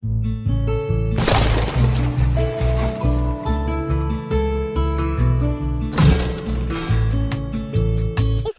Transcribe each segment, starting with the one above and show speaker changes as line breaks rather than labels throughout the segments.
इस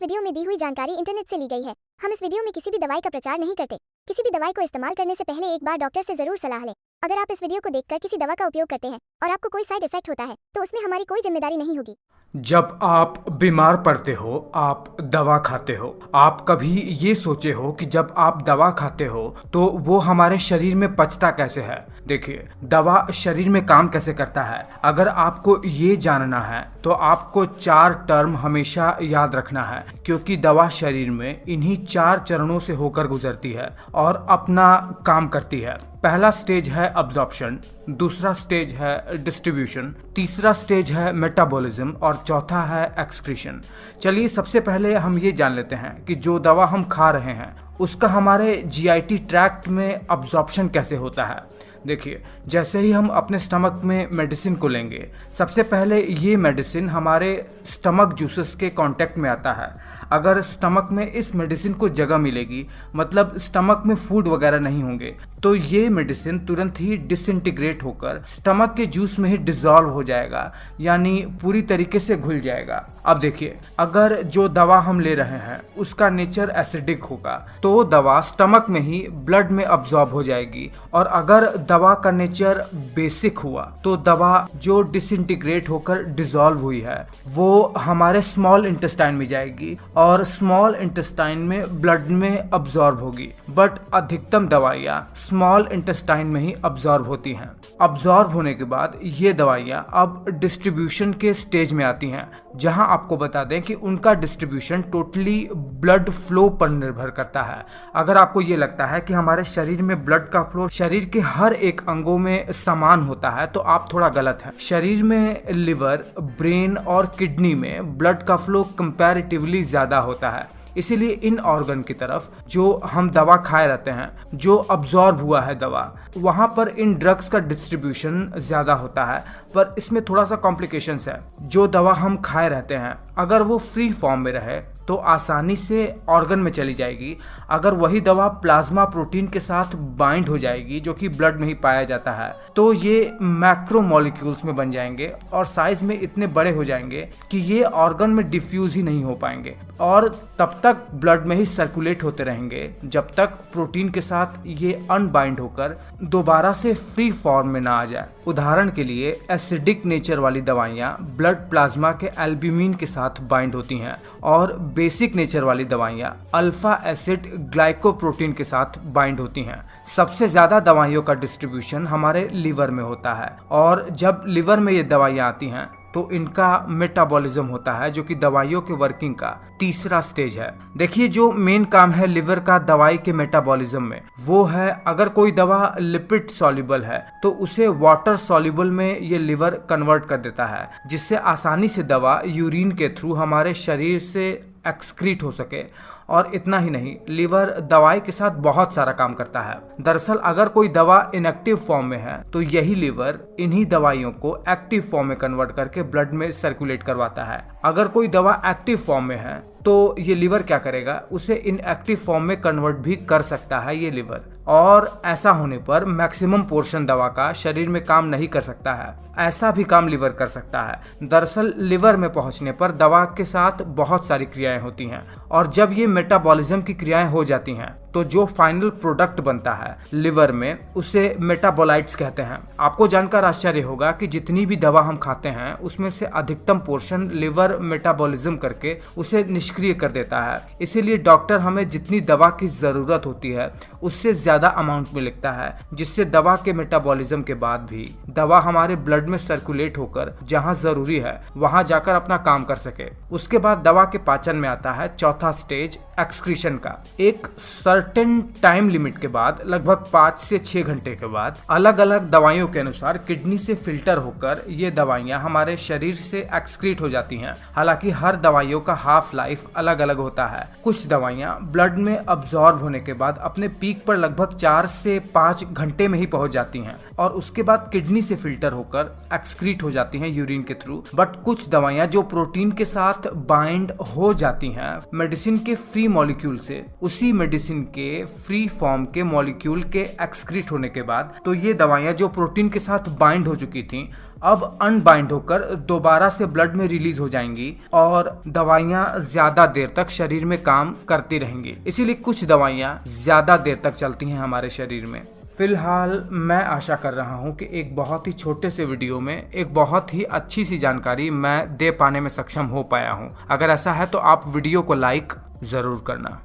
वीडियो में दी हुई जानकारी इंटरनेट से ली गई है। हम इस वीडियो में किसी भी दवाई का प्रचार नहीं करते। किसी भी दवाई को इस्तेमाल करने से पहले एक बार डॉक्टर से जरूर सलाह लें। अगर आप इस वीडियो को देखकर किसी दवा का उपयोग करते हैं और आपको कोई साइड इफेक्ट होता है तो उसमें हमारी कोई जिम्मेदारी नहीं होगी।
जब आप बीमार पड़ते हो, आप दवा खाते हो, आप कभी ये सोचे हो कि जब आप दवा खाते हो तो वो हमारे शरीर में पचता कैसे है? देखिए, दवा शरीर में काम कैसे करता है, अगर आपको ये जानना है तो आपको 4 टर्म हमेशा याद रखना है, क्योंकि दवा शरीर में इन्हीं 4 चरणों से होकर गुजरती है और अपना काम करती है। पहला स्टेज है अब्जॉर्प्शन, दूसरा स्टेज है डिस्ट्रीब्यूशन, तीसरा स्टेज है मेटाबॉलिज्म और चौथा है एक्सक्रीशन। चलिए सबसे पहले हम ये जान लेते हैं कि जो दवा हम खा रहे हैं उसका हमारे जीआईटी ट्रैक्ट में अब्जॉर्प्शन कैसे होता है। देखिए, जैसे ही हम अपने स्टमक में मेडिसिन को लेंगे, सबसे पहले ये मेडिसिन हमारे स्टमक जूसेस के कांटेक्ट में आता है। अगर स्टमक में इस मेडिसिन को जगह मिलेगी, मतलब स्टमक में फूड वगैरह नहीं होंगे, तो ये मेडिसिन तुरंत ही डिसइंटीग्रेट होकर स्टमक के जूस में ही डिसॉल्व हो जाएगा, यानी पूरी तरीके से घुल जाएगा। अब देखिए, अगर जो दवा हम ले रहे हैं उसका नेचर एसिडिक होगा तो दवा स्टमक में ही ब्लड में अब्सॉर्ब हो जाएगी, और अगर दवा का नेचर बेसिक हुआ तो दवा जो डिसइंटीग्रेट होकर डिसॉल्व हुई है वो हमारे स्मॉल इंटेस्टाइन में जाएगी और स्मॉल इंटेस्टाइन में ब्लड में अब्सॉर्ब होगी। बट अधिकतम दवाइयाँ स्मॉल इंटेस्टाइन में ही अब्सॉर्ब होती हैं। अब्सॉर्ब होने के बाद ये दवाइयाँ अब डिस्ट्रीब्यूशन के स्टेज में आती हैं, जहां आपको बता दें कि उनका डिस्ट्रीब्यूशन टोटली ब्लड फ्लो पर निर्भर करता है। अगर आपको ये लगता है कि हमारे शरीर में ब्लड का फ्लो शरीर के हर एक अंगों में समान होता है तो आप थोड़ा गलत है। शरीर में लिवर, ब्रेन और किडनी में ब्लड का फ्लो कंपैरेटिवली ज्यादा होता है, इसीलिए इन ऑर्गन की तरफ जो हम दवा खाए रहते हैं, जो अब्सॉर्ब हुआ है दवा, वहाँ पर इन ड्रग्स का डिस्ट्रीब्यूशन ज़्यादा होता है। पर इसमें थोड़ा सा कॉम्प्लिकेशंस है। जो दवा हम खाए रहते हैं अगर वो फ्री फॉर्म में रहे तो आसानी से ऑर्गन में चली जाएगी। अगर वही दवा प्लाज्मा प्रोटीन के साथ बाइंड हो जाएगी, जो कि ब्लड में ही पाया जाता है, तो ये मैक्रो मॉलिक्यूल्स में बन जाएंगे और साइज में इतने बड़े हो जाएंगे कि ये ऑर्गन में डिफ्यूज ही नहीं हो पाएंगे और तब तक ब्लड में ही सर्कुलेट होते रहेंगे जब तक प्रोटीन के साथ ये अनबाइंड होकर दोबारा से फ्री फॉर्म में ना आ जाए। उदाहरण के लिए एसिडिक नेचर वाली दवाइयाँ ब्लड प्लाज्मा के एल्ब्यूमिन के साथ बाइंड होती हैं और बेसिक नेचर वाली दवाइयाँ अल्फा एसिड ग्लाइकोप्रोटीन के साथ बाइंड होती हैं। सबसे ज्यादा दवाइयों का डिस्ट्रीब्यूशन हमारे लीवर में होता है, और जब लीवर में ये दवाइयाँ आती हैं तो इनका मेटाबॉलिज्म होता है, जो कि दवाइयों के वर्किंग का तीसरा स्टेज है। देखिए, जो मेन काम है लिवर का दवाई के मेटाबॉलिज्म में, वो है अगर कोई दवा लिपिड सॉल्युबल है तो उसे वाटर सॉल्युबल में ये लिवर कन्वर्ट कर देता है, जिससे आसानी से दवा यूरिन के थ्रू हमारे शरीर से एक्सक्रीट हो सके। और इतना ही नहीं, लिवर दवाई के साथ बहुत सारा काम करता है। दरअसल अगर कोई दवा इनएक्टिव फॉर्म में है तो यही लिवर इन्हीं दवाइयों को एक्टिव फॉर्म में कन्वर्ट करके ब्लड में सर्कुलेट करवाता है। अगर कोई दवा एक्टिव फॉर्म में है तो ये लिवर क्या करेगा, उसे इनएक्टिव फॉर्म में कन्वर्ट भी कर सकता है ये लिवर, और ऐसा होने पर मैक्सिमम पोर्शन दवा का शरीर में काम नहीं कर सकता है। ऐसा भी काम लिवर कर सकता है। दरअसल लिवर में पहुंचने पर दवा के साथ बहुत सारी क्रियाएं होती हैं, और जब ये मेटाबॉलिज्म की क्रियाएं हो जाती हैं तो जो फाइनल प्रोडक्ट बनता है लिवर में उसे मेटाबोलाइट्स कहते हैं। आपको जानकर आश्चर्य होगा कि जितनी भी दवा हम खाते हैं उसमें से अधिकतम पोर्शन लिवर मेटाबॉलिज्म करके उसे निष्क्रिय कर देता है। इसीलिए डॉक्टर हमें जितनी दवा की जरूरत होती है उससे ज्यादा अमाउंट में लिखता है, जिससे दवा के मेटाबॉलिज्म के बाद भी दवा हमारे ब्लड में सर्कुलेट होकर जहाँ जरूरी है वहां जाकर अपना काम कर सके। उसके बाद दवा के पाचन में आता है चौथा स्टेज, एक्सक्रीशन का। एक सर्टेन टाइम लिमिट के बाद, लगभग 5 से 6 घंटे के बाद, अलग अलग दवाइयों के अनुसार किडनी से फिल्टर होकर ये दवाइयाँ हमारे शरीर से एक्सक्रीट हो जाती हैं। हालांकि हर दवाइयों का हाफ लाइफ अलग अलग होता है। कुछ दवाइयाँ ब्लड में अब्सॉर्ब होने के बाद अपने पीक पर लगभग 4 से 5 घंटे में ही पहुंच जाती हैं और उसके बाद किडनी से फिल्टर होकर एक्सक्रीट हो जाती हैं यूरिन के थ्रू। बट कुछ दवाइयाँ जो प्रोटीन के साथ बाइंड हो जाती हैं मेडिसिन के फ्री मॉलिक्यूल से, उसी मेडिसिन के फ्री फॉर्म के मॉलिक्यूल के एक्सक्रीट होने के बाद तो ये दवाइयाँ जो प्रोटीन के साथ बाइंड हो चुकी थी अब अनबाइंड होकर दोबारा से ब्लड में रिलीज हो जाएंगी और दवाइयाँ ज्यादा देर तक शरीर में काम करती रहेंगी। इसीलिए कुछ दवाइयाँ ज्यादा देर तक चलती हैं हमारे शरीर में। फिलहाल मैं आशा कर रहा हूं कि एक बहुत ही छोटे से वीडियो में एक बहुत ही अच्छी सी जानकारी मैं दे पाने में सक्षम हो पाया हूं। अगर ऐसा है तो आप वीडियो को लाइक जरूर करना।